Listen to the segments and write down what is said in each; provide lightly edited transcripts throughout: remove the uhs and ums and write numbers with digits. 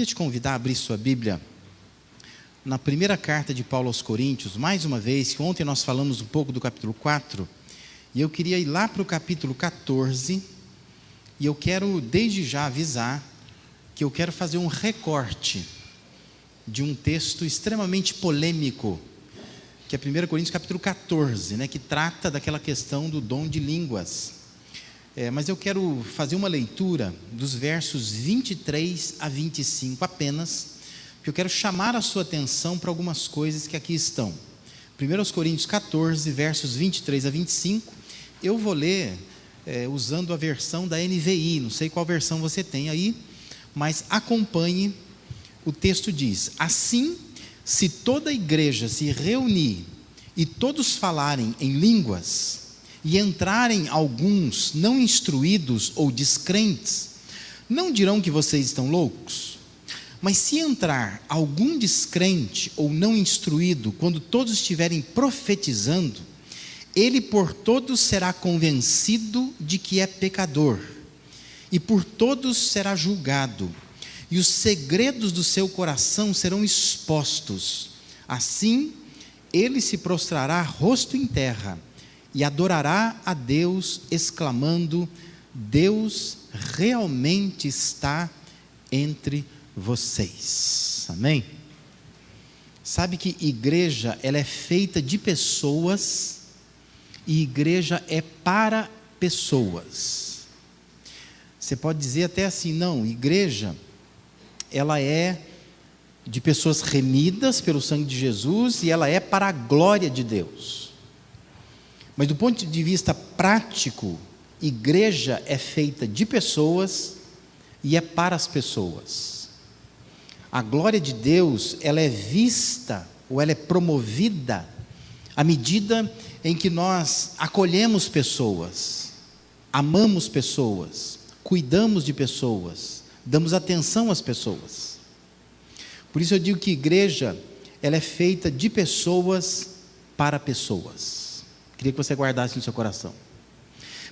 queria te convidar a abrir sua Bíblia na primeira carta de Paulo aos Coríntios, mais uma vez, que ontem nós falamos um pouco do capítulo 4, e eu queria ir lá para o capítulo 14, e eu quero desde já avisar que eu quero fazer um recorte de um texto extremamente polêmico, que é 1 Coríntios capítulo 14, que trata daquela questão do dom de línguas. Mas eu quero fazer uma leitura dos versos 23 a 25 apenas, porque eu quero chamar a sua atenção para algumas coisas que aqui estão. 1 Coríntios 14, versos 23 a 25, eu vou ler usando a versão da NVI, não sei qual versão você tem aí, mas acompanhe. O texto diz: assim, se toda a igreja se reunir e todos falarem em línguas, e entrarem alguns não instruídos ou descrentes, não dirão que vocês estão loucos? Mas se entrar algum descrente ou não instruído, quando todos estiverem profetizando, ele por todos será convencido de que é pecador, e por todos será julgado, e os segredos do seu coração serão expostos. Assim, ele se prostrará rosto em terra, e adorará a Deus, exclamando: Deus realmente está entre vocês. Amém? Sabe que igreja, ela é feita de pessoas, e igreja é para pessoas. Você pode dizer até assim: não, igreja, ela é de pessoas remidas pelo sangue de Jesus, e ela é para a glória de Deus. Mas do ponto de vista prático, igreja é feita de pessoas e é para as pessoas. A glória de Deus, ela é vista ou ela é promovida à medida em que nós acolhemos pessoas, amamos pessoas, cuidamos de pessoas, damos atenção às pessoas. Por isso eu digo que igreja, ela é feita de pessoas para pessoas. Queria que você guardasse no seu coração.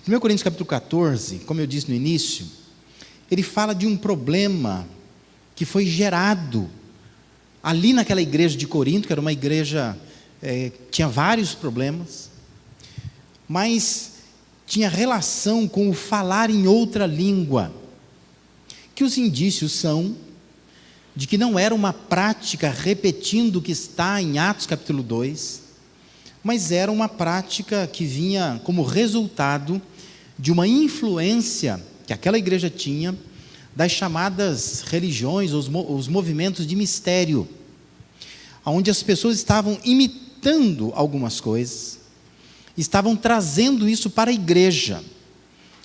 1 Coríntios capítulo 14, como eu disse no início, ele fala de um problema que foi gerado ali naquela igreja de Corinto, que era uma igreja, tinha vários problemas, mas tinha relação com o falar em outra língua, que os indícios são de que não era uma prática repetindo o que está em Atos capítulo 2, mas era uma prática que vinha como resultado de uma influência que aquela igreja tinha das chamadas religiões, os movimentos de mistério, onde as pessoas estavam imitando algumas coisas, estavam trazendo isso para a igreja,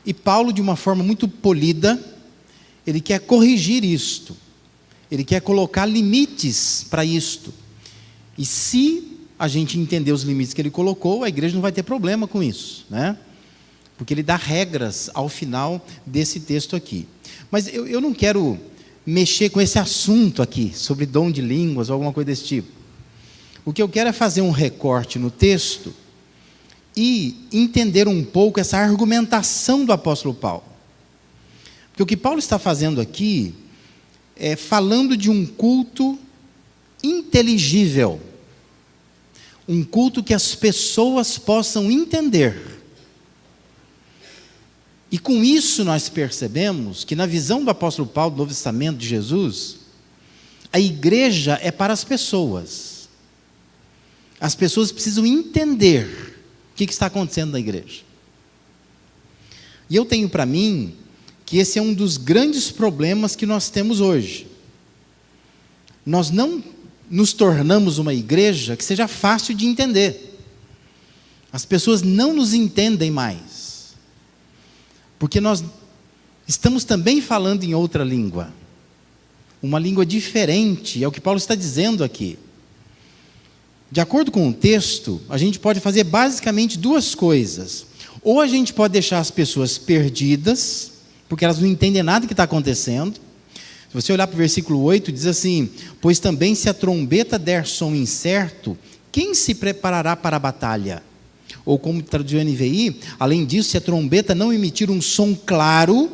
e Paulo, de uma forma muito polida, ele quer corrigir isto, ele quer colocar limites para isto, e se a gente entender os limites que ele colocou, a igreja não vai ter problema com isso, porque ele dá regras ao final desse texto aqui. Mas eu não quero mexer com esse assunto aqui, sobre dom de línguas ou alguma coisa desse tipo. O que eu quero é fazer um recorte no texto e entender um pouco essa argumentação do apóstolo Paulo. Porque o que Paulo está fazendo aqui é falando de um culto inteligível, um culto que as pessoas possam entender. E com isso nós percebemos que na visão do apóstolo Paulo, do Novo Testamento de Jesus, a igreja é para as pessoas. As pessoas precisam entender o que está acontecendo na igreja. E eu tenho para mim que esse é um dos grandes problemas que nós temos hoje. Nós não nos tornamos uma igreja que seja fácil de entender. As pessoas não nos entendem mais, porque nós estamos também falando em outra língua, uma língua diferente, é o que Paulo está dizendo aqui. De acordo com o texto, a gente pode fazer basicamente duas coisas: ou a gente pode deixar as pessoas perdidas, porque elas não entendem nada do que está acontecendo. Se você olhar para o versículo 8, diz assim: pois também se a trombeta der som incerto, quem se preparará para a batalha? Ou como traduziu a NVI, além disso, se a trombeta não emitir um som claro,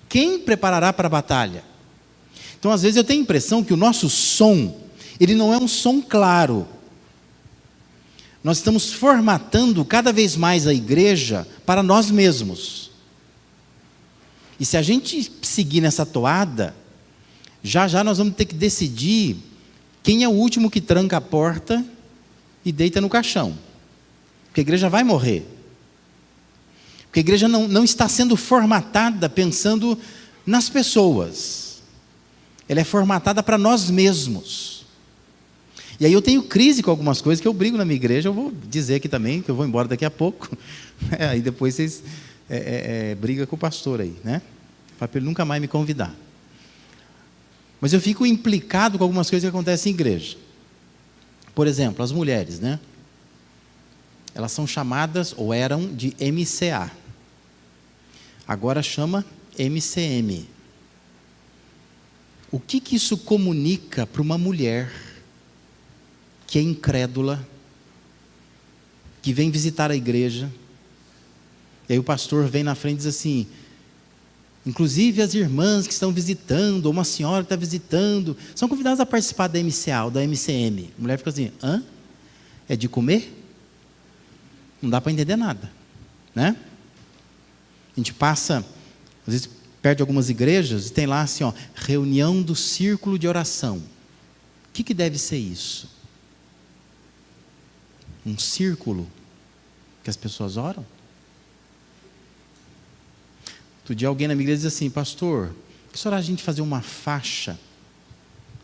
quem preparará para a batalha? Então, às vezes, eu tenho a impressão que o nosso som, ele não é um som claro. Nós estamos formatando cada vez mais a igreja para nós mesmos. E se a gente seguir nessa toada, já já nós vamos ter que decidir quem é o último que tranca a porta e deita no caixão. Porque a igreja vai morrer. Porque a igreja não está sendo formatada pensando nas pessoas. Ela é formatada para nós mesmos. E aí eu tenho crise com algumas coisas que eu brigo na minha igreja. Eu vou dizer aqui também, que eu vou embora daqui a pouco. Aí depois vocês brigam com o pastor aí, né? Para ele nunca mais me convidar. Mas eu fico implicado com algumas coisas que acontecem em igreja. Por exemplo, as mulheres, né? Elas são chamadas, ou eram, de MCA. Agora chama MCM. O que isso comunica para uma mulher que é incrédula, que vem visitar a igreja, e aí o pastor vem na frente e diz assim, inclusive as irmãs que estão visitando, ou uma senhora que está visitando, são convidadas a participar da MCA ou da MCM. A mulher fica assim, hã? É de comer? Não dá para entender nada, né? A gente passa, às vezes perto de algumas igrejas, e tem lá assim, ó, reunião do círculo de oração. O que deve ser isso? Um círculo que as pessoas oram? Outro dia alguém na minha igreja diz assim, pastor, que se orar a gente fazer uma faixa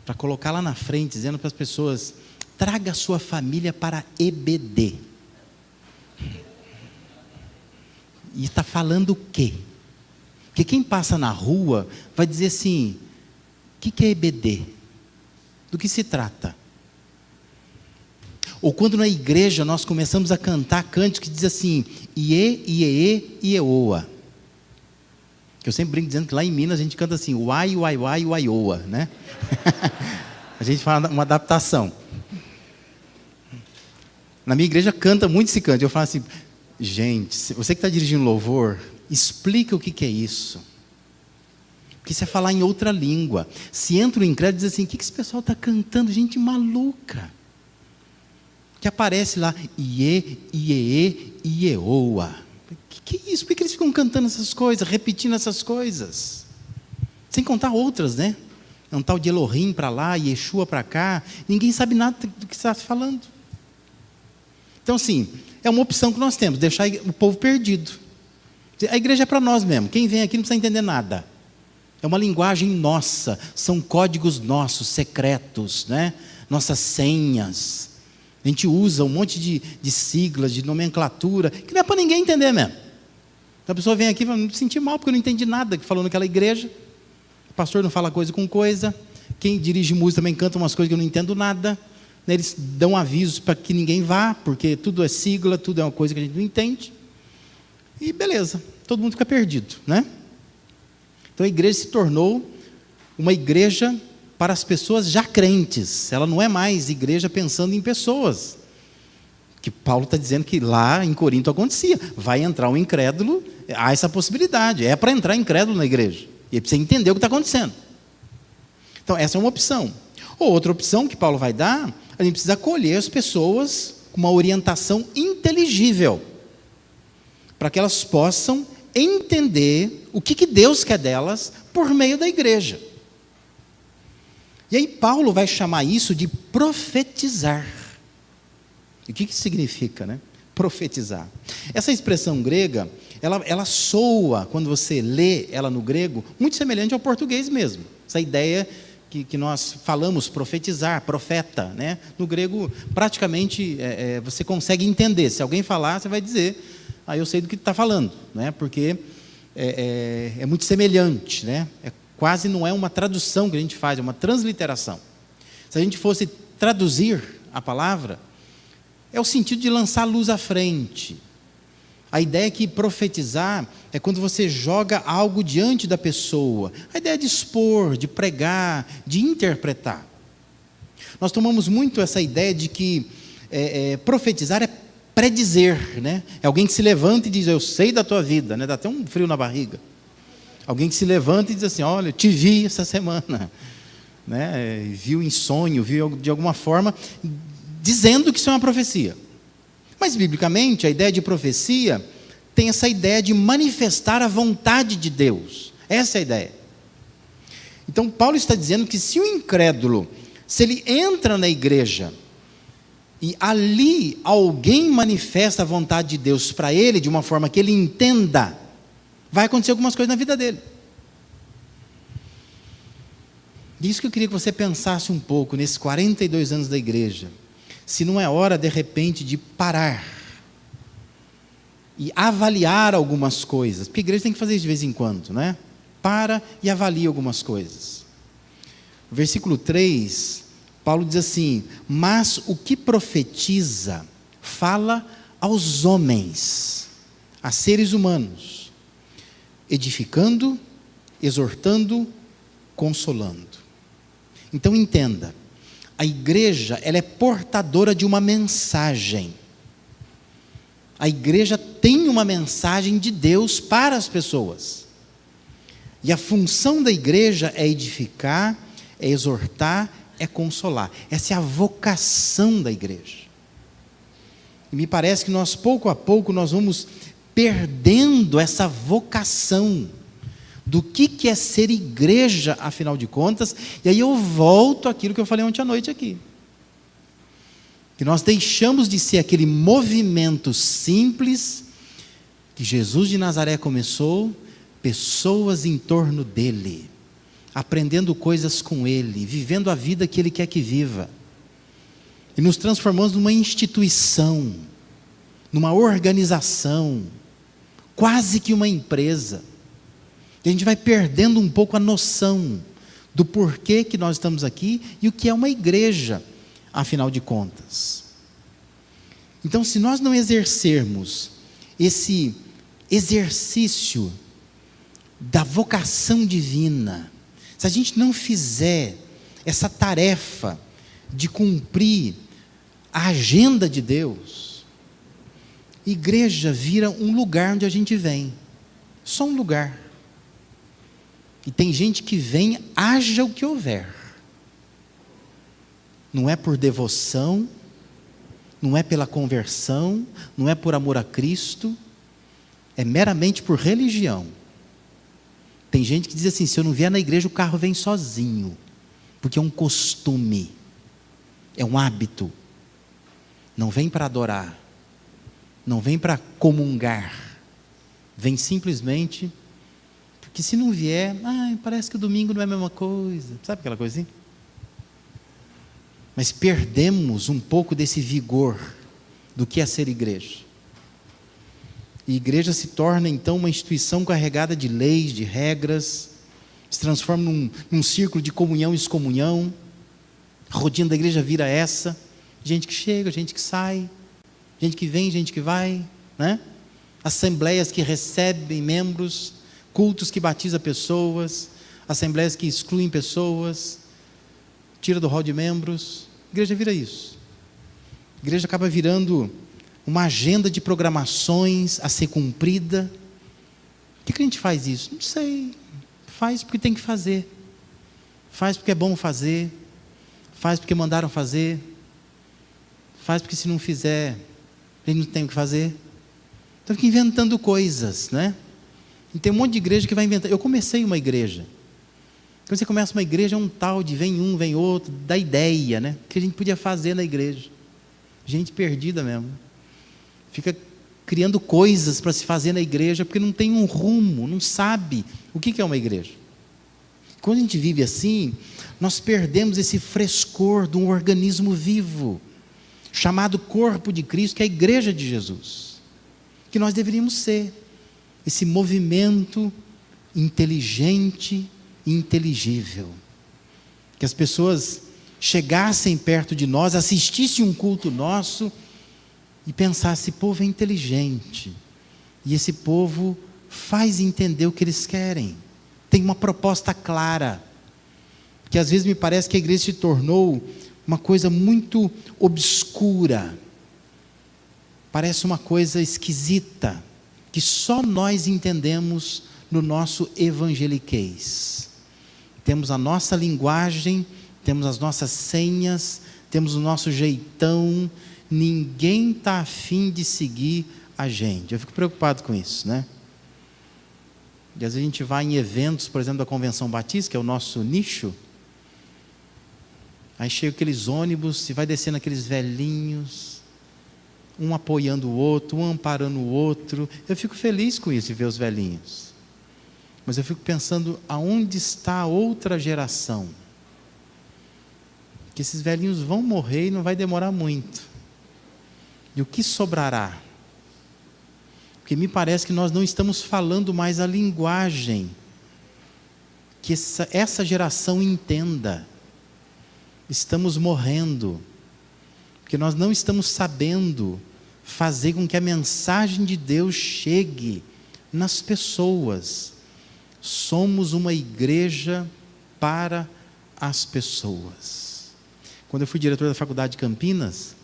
para colocar lá na frente, dizendo para as pessoas, traga a sua família para EBD. E está falando o quê? Porque quem passa na rua vai dizer assim, o que é EBD? Do que se trata? Ou quando na igreja nós começamos a cantar cânticos que diz assim, Iê, Iê, Ieoa. Que eu sempre brinco dizendo que lá em Minas a gente canta assim, Uai, Uai, Uai, Uaioa, né? A gente fala uma adaptação. Na minha igreja canta muito esse canto. Eu falo assim, gente, você que está dirigindo louvor, explica o que é isso. Porque isso é falar em outra língua. Se entra o incrédulo e diz assim, o que esse pessoal está cantando? Gente maluca. Que aparece lá, Iê, Iê, Ieoa. Que é isso? Por que eles ficam cantando essas coisas, repetindo essas coisas? Sem contar outras, né? É um tal de Elohim para lá, Yeshua para cá. Ninguém sabe nada do que está falando. Então, assim, é uma opção que nós temos, deixar o povo perdido. A igreja é para nós mesmo. Quem vem aqui não precisa entender nada. É uma linguagem nossa, são códigos nossos, secretos, né? Nossas senhas. A gente usa um monte de siglas, de nomenclatura, que não é para ninguém entender mesmo. Então a pessoa vem aqui e fala, me senti mal porque eu não entendi nada que falou naquela igreja. O pastor não fala coisa com coisa. Quem dirige música também canta umas coisas que eu não entendo nada. Eles dão avisos para que ninguém vá, porque tudo é sigla, tudo é uma coisa que a gente não entende. E beleza, todo mundo fica perdido, né? Então a igreja se tornou uma igreja para as pessoas já crentes. Ela não é mais igreja pensando em pessoas. Que Paulo está dizendo que lá em Corinto acontecia. Vai entrar um incrédulo, há essa possibilidade. É para entrar incrédulo na igreja. E ele precisa entender o que está acontecendo. Então essa é uma opção. Ou outra opção que Paulo vai dar, a gente precisa acolher as pessoas com uma orientação inteligível. Para que elas possam entender o que Deus quer delas por meio da igreja. E aí Paulo vai chamar isso de profetizar. E o que significa, né? Profetizar. Essa expressão grega, ela soa, quando você lê ela no grego, muito semelhante ao português mesmo. Essa ideia que nós falamos, profetizar, profeta, né? No grego, praticamente, você consegue entender. Se alguém falar, você vai dizer, eu sei do que está falando, né? Porque é muito semelhante, né? Quase não é uma tradução que a gente faz, é uma transliteração. Se a gente fosse traduzir a palavra, é o sentido de lançar luz à frente. A ideia é que profetizar é quando você joga algo diante da pessoa. A ideia é de expor, de pregar, de interpretar. Nós tomamos muito essa ideia de que profetizar é predizer, né? É alguém que se levanta e diz, eu sei da tua vida, né? Dá até um frio na barriga. Alguém que se levanta e diz assim, olha, eu te vi essa semana. né? Viu em sonho, viu de alguma forma, dizendo que isso é uma profecia. Mas, biblicamente, a ideia de profecia tem essa ideia de manifestar a vontade de Deus. Essa é a ideia. Então, Paulo está dizendo que se o incrédulo, se ele entra na igreja, e ali alguém manifesta a vontade de Deus para ele, de uma forma que ele entenda, vai acontecer algumas coisas na vida dele. Disso que eu queria que você pensasse um pouco, nesses 42 anos da igreja, se não é hora, de repente, de parar e avaliar algumas coisas, porque a igreja tem que fazer isso de vez em quando, né? Para e avalia algumas coisas. Versículo 3, Paulo diz assim: mas o que profetiza, fala aos homens, a seres humanos, edificando, exortando, consolando. Então entenda, a igreja, ela é portadora de uma mensagem. A igreja tem uma mensagem de Deus para as pessoas. E a função da igreja é edificar, é exortar, é consolar. Essa é a vocação da igreja. E me parece que nós, pouco a pouco, nós vamos perdendo essa vocação do que é ser igreja, afinal de contas. E aí eu volto àquilo que eu falei ontem à noite aqui. Que nós deixamos de ser aquele movimento simples que Jesus de Nazaré começou, pessoas em torno dele, aprendendo coisas com ele, vivendo a vida que ele quer que viva. E nos transformamos numa instituição, numa organização, quase que uma empresa. E a gente vai perdendo um pouco a noção do porquê que nós estamos aqui e o que é uma igreja, afinal de contas. Então, se nós não exercermos esse exercício da vocação divina, se a gente não fizer essa tarefa de cumprir a agenda de Deus, igreja vira um lugar onde a gente vem, só um lugar. E tem gente que vem, haja o que houver. Não é por devoção, não é pela conversão, não é por amor a Cristo, é meramente por religião. Tem gente que diz assim: se eu não vier na igreja, o carro vem sozinho, porque é um costume, é um hábito. Não vem para adorar, não vem para comungar, vem simplesmente porque se não vier, parece que o domingo não é a mesma coisa, sabe aquela coisinha? Mas perdemos um pouco desse vigor do que é ser igreja. E igreja se torna então uma instituição carregada de leis, de regras, se transforma num círculo de comunhão e excomunhão. A rotina da igreja vira essa: gente que chega, gente que sai, gente que vem, gente que vai, né? Assembleias que recebem membros, cultos que batizam pessoas, assembleias que excluem pessoas, tira do hall de membros. A igreja vira isso. A igreja acaba virando uma agenda de programações a ser cumprida. Por que a gente faz isso? Não sei. Faz porque tem que fazer. Faz porque é bom fazer. Faz porque mandaram fazer. Faz porque se não fizer, a gente não tem o que fazer. Então fica inventando coisas, né? E tem um monte de igreja que vai inventar. Eu comecei uma igreja. Quando você começa uma igreja, é um tal de vem um, vem outro, da ideia, né? Que a gente podia fazer na igreja. Gente perdida mesmo. Fica criando coisas para se fazer na igreja, porque não tem um rumo, não sabe o que é uma igreja. Quando a gente vive assim, nós perdemos esse frescor de um organismo vivo, chamado corpo de Cristo, que é a igreja de Jesus. Que nós deveríamos ser. Esse movimento inteligente e inteligível. Que as pessoas chegassem perto de nós, assistissem um culto nosso e pensassem: esse povo é inteligente. E esse povo faz entender o que eles querem. Tem uma proposta clara. Que às vezes me parece que a igreja se tornou uma coisa muito obscura. Parece uma coisa esquisita, que só nós entendemos no nosso evangeliquez. temos a nossa linguagem, temos as nossas senhas, temos o nosso jeitão, ninguém está afim de seguir a gente. Eu fico preocupado com isso, né? E às vezes a gente vai em eventos, por exemplo, da Convenção Batista, que é o nosso nicho, aí chega aqueles ônibus e vai descendo aqueles velhinhos, um apoiando o outro, um amparando o outro. Eu fico feliz com isso, de ver os velhinhos. Mas eu fico pensando, aonde está a outra geração? Que esses velhinhos vão morrer e não vai demorar muito. E o que sobrará? Porque me parece que nós não estamos falando mais a linguagem que essa geração entenda. Estamos morrendo, porque nós não estamos sabendo fazer com que a mensagem de Deus chegue nas pessoas. Somos uma igreja para as pessoas. Quando eu fui diretor da faculdade de Campinas,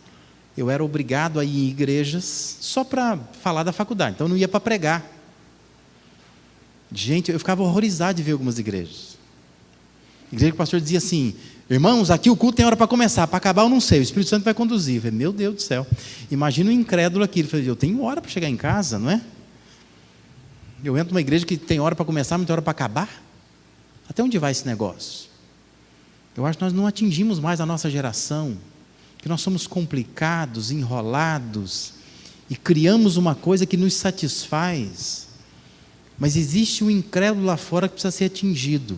eu era obrigado a ir em igrejas só para falar da faculdade, então eu não ia para pregar. Gente, eu ficava horrorizado de ver algumas igrejas. Igreja que o pastor dizia assim: irmãos, aqui o culto tem hora para começar, para acabar eu não sei, o Espírito Santo vai conduzir. Eu falei, meu Deus do céu, imagina o incrédulo aqui. Ele falou, eu tenho hora para chegar em casa, não é? Eu entro numa igreja que tem hora para começar, mas tem hora para acabar. Até onde vai esse negócio? Eu acho que nós não atingimos mais a nossa geração, que nós somos complicados, enrolados, e criamos uma coisa que nos satisfaz, mas existe um incrédulo lá fora que precisa ser atingido.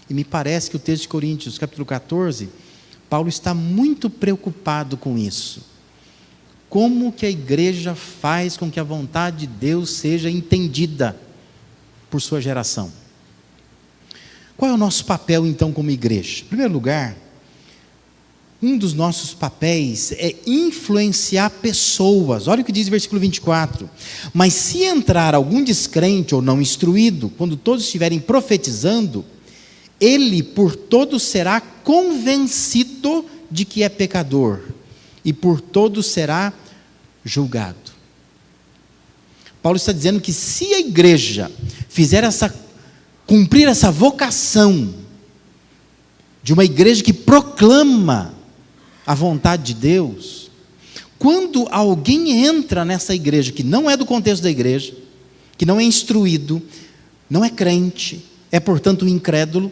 E me parece que o texto de Coríntios, capítulo 14, Paulo está muito preocupado com isso. Como que a igreja faz com que a vontade de Deus seja entendida por sua geração? Qual é o nosso papel então como igreja? Em primeiro lugar, um dos nossos papéis é influenciar pessoas. Olha o que diz o versículo 24. Mas se entrar algum descrente ou não instruído, quando todos estiverem profetizando, ele por todos será convencido de que é pecador, e por todos será julgado. Paulo está dizendo que se a igreja cumprir essa vocação de uma igreja que proclama a vontade de Deus, quando alguém entra nessa igreja que não é do contexto da igreja, que não é instruído, não é crente, é portanto incrédulo,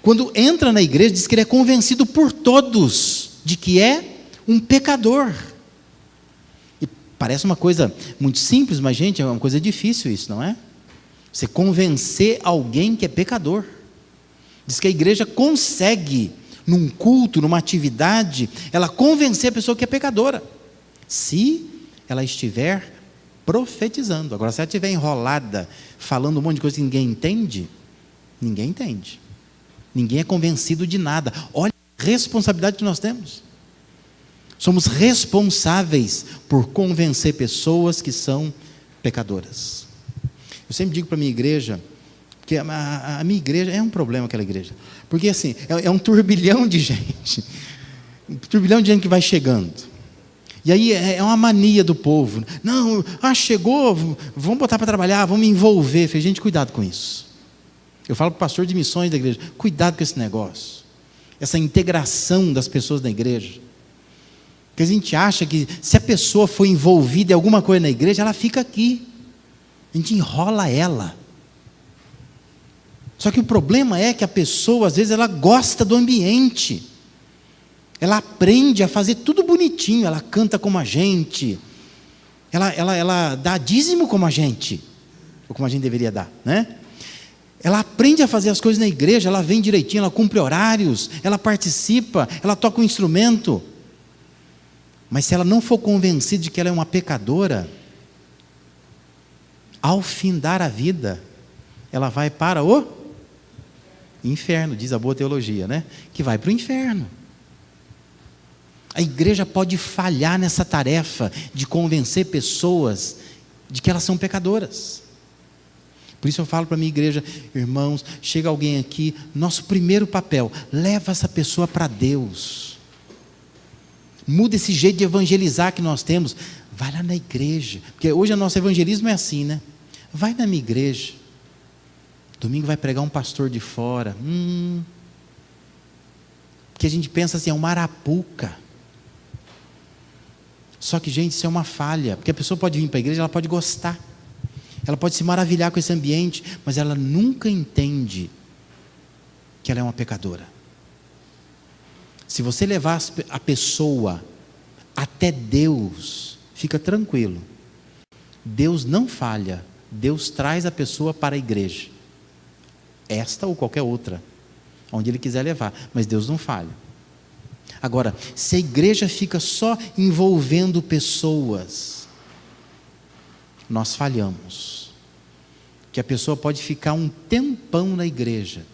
quando entra na igreja diz que ele é convencido por todos de que é um pecador. E parece uma coisa muito simples, mas gente, é uma coisa difícil isso, não é? Você convencer alguém que é pecador. Diz que a igreja consegue, num culto, numa atividade, ela convencer a pessoa que é pecadora, se ela estiver profetizando. Agora, se ela estiver enrolada, falando um monte de coisa que ninguém entende, ninguém entende. Ninguém é convencido de nada. Olha a responsabilidade que nós temos. Somos responsáveis por convencer pessoas que são pecadoras. Eu sempre digo para a minha igreja, que a minha igreja é um problema, aquela igreja, porque assim, é um turbilhão de gente, que vai chegando, e aí é uma mania do povo, não, chegou, vamos botar para trabalhar, vamos envolver. Eu falei, gente, cuidado com isso. Eu falo para o pastor de missões da igreja, cuidado com esse negócio, essa integração das pessoas na igreja, porque a gente acha que se a pessoa for envolvida em alguma coisa na igreja, ela fica aqui, a gente enrola ela. Só que o problema é que a pessoa, às vezes, ela gosta do ambiente, ela aprende a fazer tudo bonitinho, ela canta como a gente, ela dá dízimo como a gente, ou como a gente deveria dar, né? Ela aprende a fazer as coisas na igreja, ela vem direitinho, ela cumpre horários, ela participa, ela toca um instrumento. Mas se ela não for convencida de que ela é uma pecadora, ao findar a vida, ela vai para o inferno, diz a boa teologia, né? Que vai para o inferno. A igreja pode falhar nessa tarefa de convencer pessoas de que elas são pecadoras. Por isso eu falo para a minha igreja, irmãos, chega alguém aqui, nosso primeiro papel, leva essa pessoa para Deus. Muda esse jeito de evangelizar que nós temos. Vai lá na igreja, porque hoje o nosso evangelismo é assim, né? Vai na minha igreja, Domingo vai pregar um pastor de fora. Porque a gente pensa assim, é uma arapuca. Só que, gente, isso é uma falha. Porque a pessoa pode vir para a igreja, ela pode gostar. Ela pode se maravilhar com esse ambiente, mas ela nunca entende que ela é uma pecadora. Se você levar a pessoa até Deus, fica tranquilo. Deus não falha. Deus traz a pessoa para a igreja. Esta ou qualquer outra, onde Ele quiser levar. Mas Deus não falha. Agora, se a igreja fica só envolvendo pessoas, nós falhamos. Que a pessoa pode ficar um tempão na igreja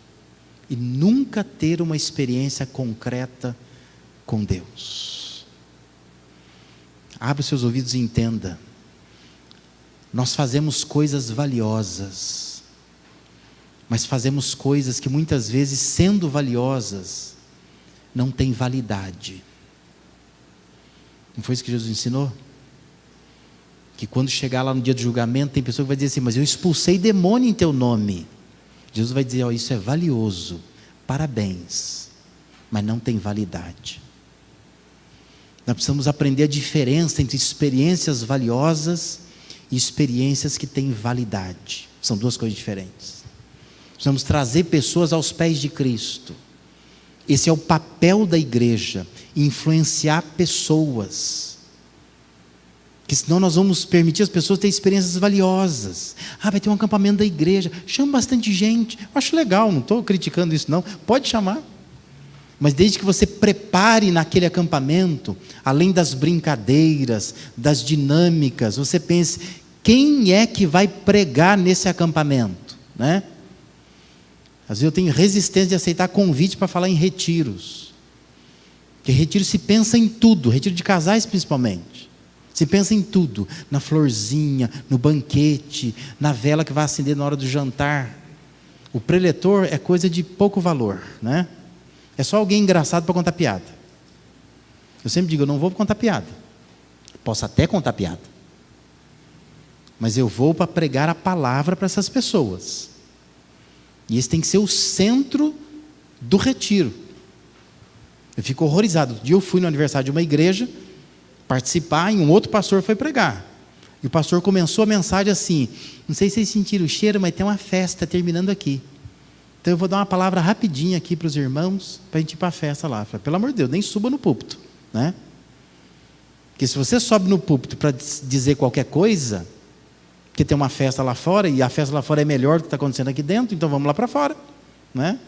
e nunca ter uma experiência concreta com Deus. Abra os seus ouvidos e entenda. Nós fazemos coisas valiosas, mas fazemos coisas que muitas vezes, sendo valiosas, não têm validade. Não foi isso que Jesus ensinou? Que quando chegar lá no dia do julgamento, tem pessoa que vai dizer assim, mas eu expulsei demônio em teu nome. Jesus vai dizer, isso é valioso, parabéns, mas não tem validade. Nós precisamos aprender a diferença entre experiências valiosas e experiências que têm validade. São duas coisas diferentes. Precisamos trazer pessoas aos pés de Cristo. Esse é o papel da igreja, influenciar pessoas. Porque senão nós vamos permitir as pessoas terem experiências valiosas. Vai ter um acampamento da igreja, chama bastante gente. Eu acho legal, não estou criticando isso não, pode chamar. Mas desde que você prepare naquele acampamento, além das brincadeiras, das dinâmicas, você pense, quem é que vai pregar nesse acampamento? Né? Às vezes eu tenho resistência de aceitar convite para falar em retiros. Porque retiro se pensa em tudo, retiro de casais principalmente. Se pensa em tudo, na florzinha, no banquete, na vela que vai acender na hora do jantar. O preletor é coisa de pouco valor, né? É só alguém engraçado para contar piada. Eu sempre digo, eu não vou para contar piada. Posso até contar piada. Mas eu vou para pregar a palavra para essas pessoas. E esse tem que ser o centro do retiro. Eu fico horrorizado. Um dia eu fui no aniversário de uma igreja, participar, e um outro pastor foi pregar. E o pastor começou a mensagem assim, não sei se vocês sentiram o cheiro, mas tem uma festa terminando aqui. Então eu vou dar uma palavra rapidinha aqui para os irmãos, para a gente ir para a festa lá. Falei, pelo amor de Deus, nem suba no púlpito, né? Porque se você sobe no púlpito para dizer qualquer coisa, porque tem uma festa lá fora, e a festa lá fora é melhor do que está acontecendo aqui dentro, então vamos lá para fora, né?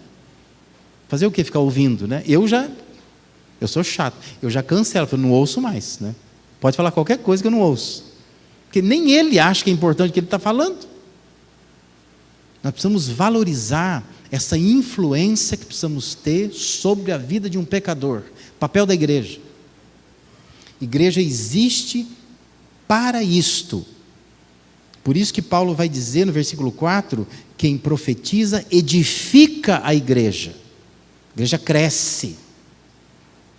Fazer o que? Ficar ouvindo, né? Eu sou chato, eu já cancelo, eu não ouço mais, né? Pode falar qualquer coisa que eu não ouço, porque nem ele acha que é importante o que ele está falando. Nós precisamos valorizar essa influência que precisamos ter sobre a vida de um pecador. Papel da igreja. Igreja existe para isto. Por isso que Paulo vai dizer no versículo 4, quem profetiza edifica a igreja. A igreja cresce.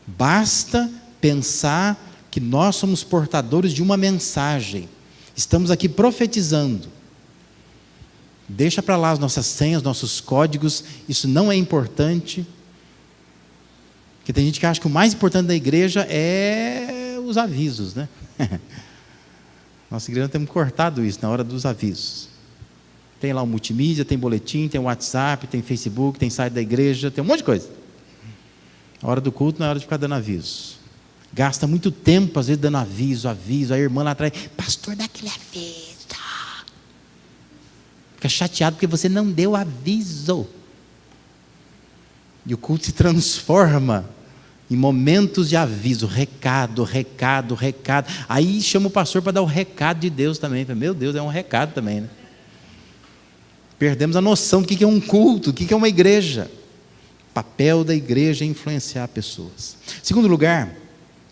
Basta pensar que nós somos portadores de uma mensagem. Estamos aqui profetizando. Deixa para lá as nossas senhas, nossos códigos, isso não é importante. Porque tem gente que acha que o mais importante da igreja é os avisos, né? Nossa igreja temos cortado isso na hora dos avisos. Tem lá o multimídia, tem boletim, tem WhatsApp, tem Facebook, tem site da igreja, tem um monte de coisa. A hora do culto não é hora de ficar dando aviso. Gasta muito tempo, às vezes, dando aviso. A irmã lá atrás, pastor, dá aquele aviso. Fica chateado porque você não deu aviso. E o culto se transforma em momentos de aviso, recado. Aí chama o pastor para dar o recado de Deus também. Meu Deus, é um recado também, né? Perdemos a noção do que é um culto, do que é uma igreja. O papel da igreja é influenciar pessoas. Segundo lugar,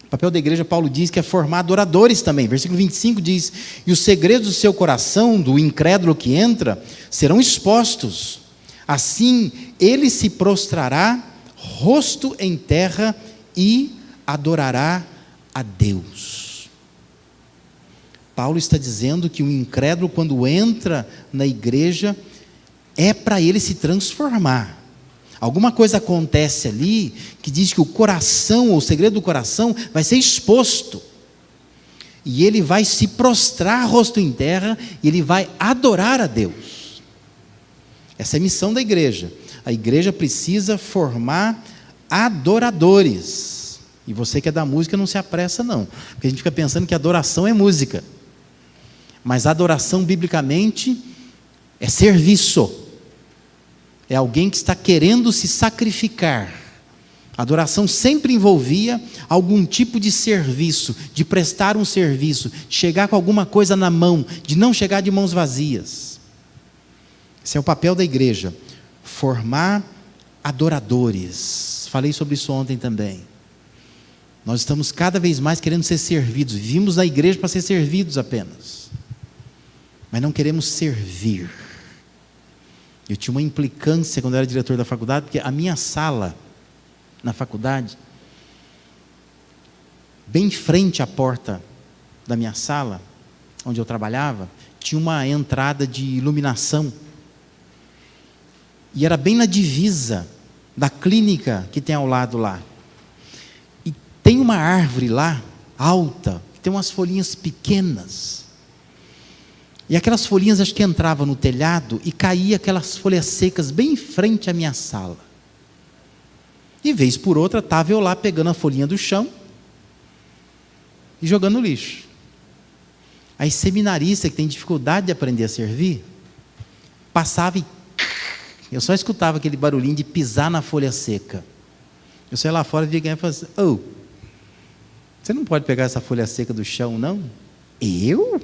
o papel da igreja, Paulo diz que é formar adoradores também. Versículo 25 diz, e os segredos do seu coração, do incrédulo que entra, serão expostos. Assim, ele se prostrará, rosto em terra, e adorará a Deus. Paulo está dizendo que o incrédulo, quando entra na igreja, é para ele se transformar. Alguma coisa acontece ali que diz que o coração, ou o segredo do coração, vai ser exposto. E ele vai se prostrar rosto em terra, e ele vai adorar a Deus. Essa é a missão da igreja. A igreja precisa formar adoradores. E você que é da música não se apressa não, porque a gente fica pensando que adoração é música. Mas adoração biblicamente é serviço. É alguém que está querendo se sacrificar. A adoração sempre envolvia algum tipo de serviço, de prestar um serviço, de chegar com alguma coisa na mão, de não chegar de mãos vazias. Esse é o papel da igreja, formar adoradores. Falei sobre isso ontem também. Nós estamos cada vez mais querendo ser servidos. Vimos na igreja para ser servidos apenas, mas não queremos servir. Eu tinha uma implicância quando eu era diretor da faculdade, porque a minha sala na faculdade, bem em frente à porta da minha sala, onde eu trabalhava, tinha uma entrada de iluminação, e era bem na divisa da clínica que tem ao lado lá, e tem uma árvore lá, alta, que tem umas folhinhas pequenas, e aquelas folhinhas acho que entravam no telhado, e caía aquelas folhas secas bem em frente à minha sala. E vez por outra, estava eu lá pegando a folhinha do chão e jogando no lixo. Aí seminarista que tem dificuldade de aprender a servir, passava e eu só escutava aquele barulhinho de pisar na folha seca. Eu saía lá fora e via e falava assim: "Oh, você não pode pegar essa folha seca do chão, não?" Eu?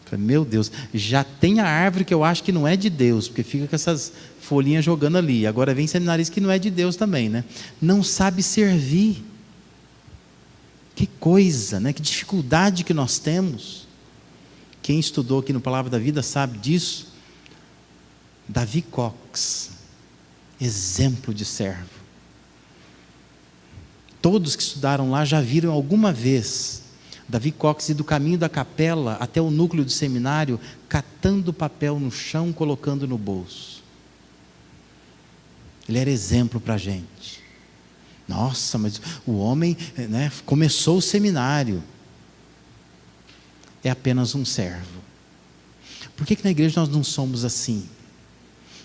Falei, meu Deus, já tem a árvore que eu acho que não é de Deus, porque fica com essas folhinhas jogando ali. Agora vem seminarista que não é de Deus também, né? Não sabe servir. Que coisa, né? Que dificuldade que nós temos. Quem estudou aqui no Palavra da Vida sabe disso. Davi Cox, exemplo de servo. Todos que estudaram lá já viram alguma vez Davi Cox ir do caminho da capela até o núcleo do seminário, catando papel no chão, colocando no bolso. Ele era exemplo para a gente. Nossa, mas o homem, né, começou o seminário. É apenas um servo. Por que na igreja nós não somos assim?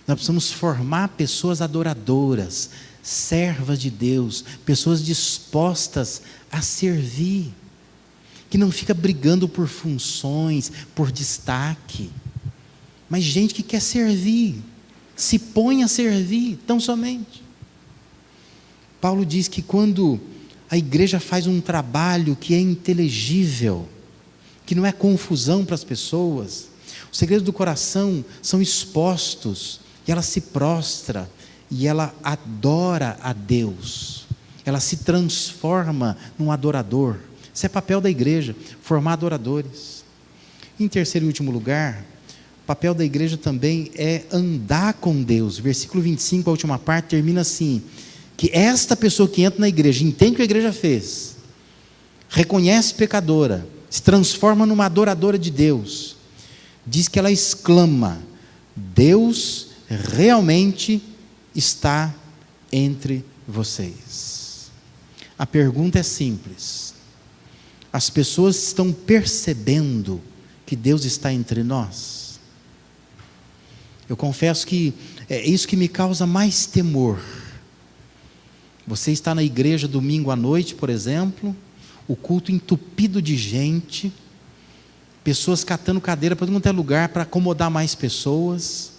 Nós precisamos formar pessoas adoradoras, servas de Deus, pessoas dispostas a servir, que não fica brigando por funções, por destaque, mas gente que quer servir, se põe a servir, tão somente. Paulo diz que quando a igreja faz um trabalho que é inteligível, que não é confusão para as pessoas, os segredos do coração são expostos, e ela se prostra, e ela adora a Deus, ela se transforma num adorador. Esse é papel da igreja, formar adoradores. Em terceiro e último lugar, o papel da igreja também é andar com Deus. Versículo 25, a última parte, termina assim: que esta pessoa que entra na igreja, entende o que a igreja fez, reconhece pecadora, se transforma numa adoradora de Deus, diz que ela exclama: Deus realmente está entre vocês. A pergunta é simples: as pessoas estão percebendo que Deus está entre nós? Eu confesso que é isso que me causa mais temor. Você está na igreja domingo à noite, por exemplo, o culto entupido de gente, pessoas catando cadeira para todo mundo ter lugar para acomodar mais pessoas,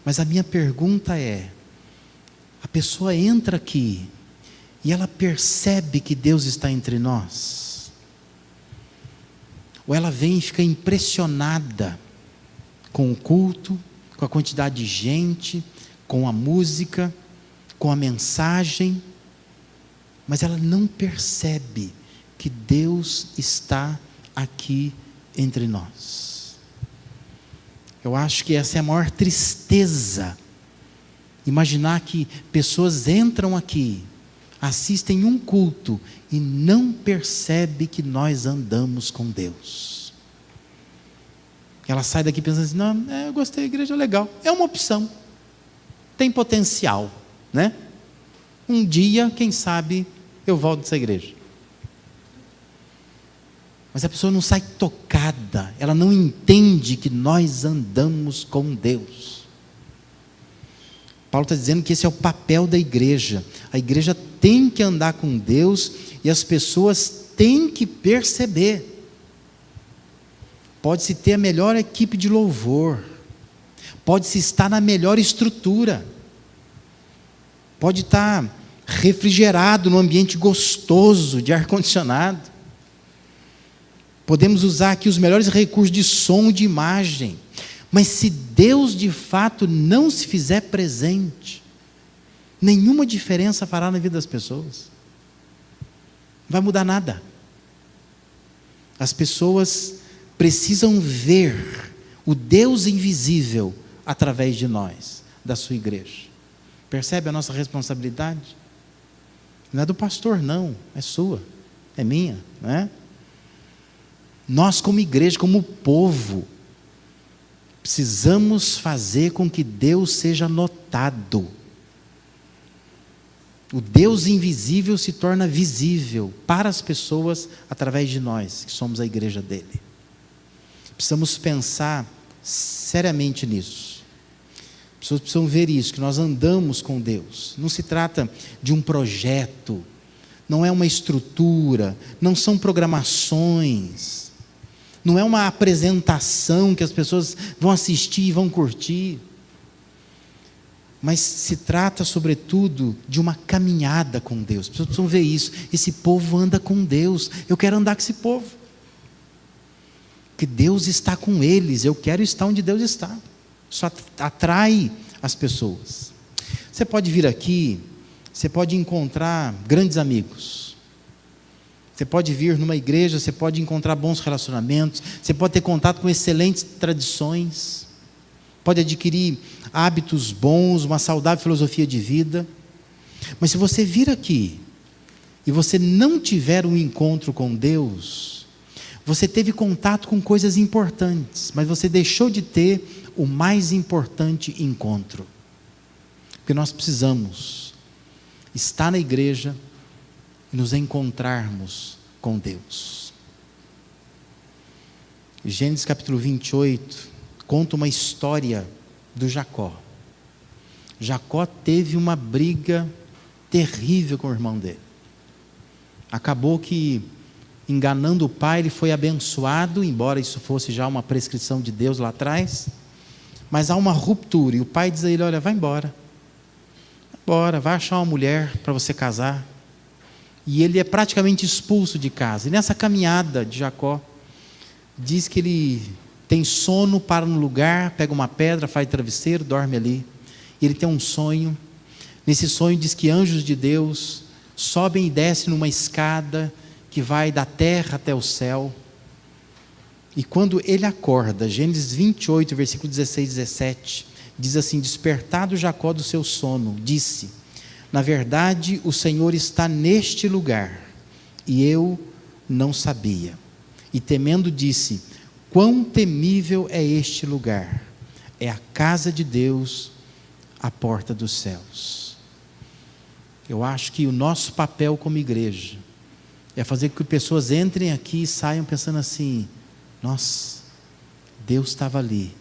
mas a minha pergunta é: a pessoa entra aqui e ela percebe que Deus está entre nós? Ou ela vem e fica impressionada com o culto, com a quantidade de gente, com a música, com a mensagem, mas ela não percebe que Deus está aqui entre nós? Eu acho que essa é a maior tristeza, imaginar que pessoas entram aqui, assistem um culto e não percebem que nós andamos com Deus. Ela sai daqui pensando assim, não, eu gostei, a igreja é legal. É uma opção. Tem potencial, né? Um dia, quem sabe, eu volto dessa igreja. Mas a pessoa não sai tocada, ela não entende que nós andamos com Deus. Paulo está dizendo que esse é o papel da igreja. A igreja tem que andar com Deus e as pessoas têm que perceber. Pode-se ter a melhor equipe de louvor, pode-se estar na melhor estrutura, pode estar refrigerado num ambiente gostoso de ar-condicionado, podemos usar aqui os melhores recursos de som e de imagem, mas se Deus de fato não se fizer presente, nenhuma diferença fará na vida das pessoas, não vai mudar nada. As pessoas precisam ver o Deus invisível através de nós, da sua igreja. Percebe a nossa responsabilidade? Não é do pastor, não, é sua, é minha, não é? Nós como igreja, como povo, precisamos fazer com que Deus seja notado. O Deus invisível se torna visível para as pessoas através de nós, que somos a igreja dele. Precisamos pensar seriamente nisso. As pessoas precisam ver isso, que nós andamos com Deus. Não se trata de um projeto, não é uma estrutura, não são programações, não é uma apresentação que as pessoas vão assistir e vão curtir. Mas se trata, sobretudo, de uma caminhada com Deus. As pessoas precisam ver isso. Esse povo anda com Deus. Eu quero andar com esse povo. Que Deus está com eles, eu quero estar onde Deus está. Isso atrai as pessoas. Você pode vir aqui, você pode encontrar grandes amigos. Você pode vir numa igreja, você pode encontrar bons relacionamentos, você pode ter contato com excelentes tradições, pode adquirir hábitos bons, uma saudável filosofia de vida. Mas se você vir aqui e você não tiver um encontro com Deus, você teve contato com coisas importantes, mas você deixou de ter o mais importante encontro. Porque nós precisamos estar na igreja e nos encontrarmos com Deus. Gênesis capítulo 28 conta uma história do Jacó. Jacó teve uma briga terrível com o irmão dele. Acabou que, enganando o pai, ele foi abençoado, embora isso fosse já uma prescrição de Deus lá atrás, mas há uma ruptura, e o pai diz a ele, olha, vai embora, vai achar uma mulher para você casar, e ele é praticamente expulso de casa. E nessa caminhada de Jacó, diz que ele tem sono, para no lugar, pega uma pedra, faz travesseiro, dorme ali, e ele tem um sonho. Nesse sonho diz que anjos de Deus sobem e descem numa escada que vai da terra até o céu. E quando ele acorda, Gênesis 28, versículo 16 e 17, diz assim, despertado Jacó do seu sono, disse, na verdade o Senhor está neste lugar, e eu não sabia. E temendo disse, quão temível é este lugar, é a casa de Deus, a porta dos céus. Eu acho que o nosso papel como igreja é fazer com que pessoas entrem aqui e saiam pensando assim, nossa, Deus estava ali,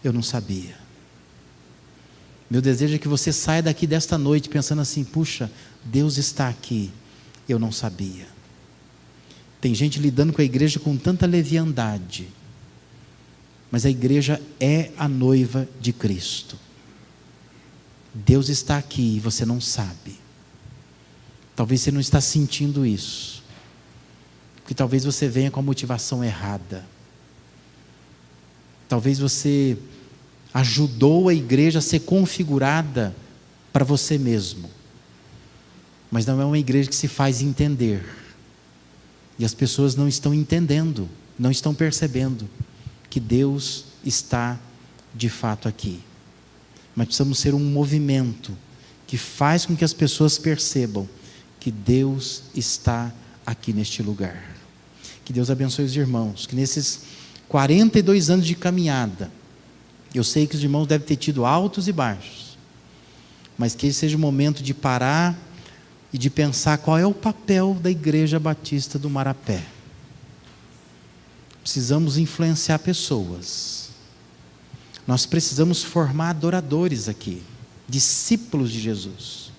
eu não sabia. Meu desejo é que você saia daqui desta noite pensando assim, puxa, Deus está aqui, eu não sabia. Tem gente lidando com a igreja com tanta leviandade, mas a igreja é a noiva de Cristo. Deus está aqui e você não sabe. Talvez você não está sentindo isso, porque talvez você venha com a motivação errada. Talvez você ajudou a igreja a ser configurada para você mesmo, mas não é uma igreja que se faz entender, e as pessoas não estão entendendo, não estão percebendo que Deus está de fato aqui. Mas precisamos ser um movimento que faz com que as pessoas percebam que Deus está aqui neste lugar. Que Deus abençoe os irmãos, que nesses 42 anos de caminhada. Eu sei que os irmãos devem ter tido altos e baixos, mas que esse seja o momento de parar e de pensar qual é o papel da Igreja Batista do Marapé. Precisamos influenciar pessoas. Nós precisamos formar adoradores aqui, discípulos de Jesus.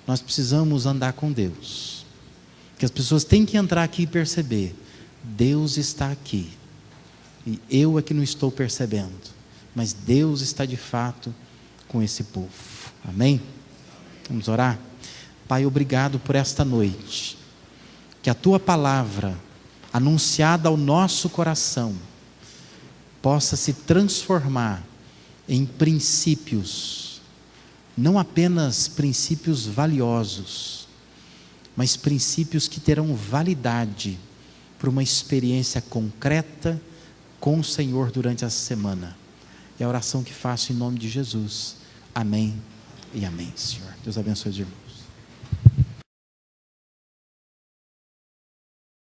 Nós precisamos andar com Deus. Que as pessoas têm que entrar aqui e perceber: Deus está aqui. E eu é que não estou percebendo, mas Deus está de fato com esse povo. Amém? Vamos orar? Pai, obrigado por esta noite. Que a Tua palavra, anunciada ao nosso coração, possa se transformar em princípios, não apenas princípios valiosos, mas princípios que terão validade para uma experiência concreta com o Senhor durante essa semana. É a oração que faço em nome de Jesus. Amém e amém, Senhor. Deus abençoe os irmãos.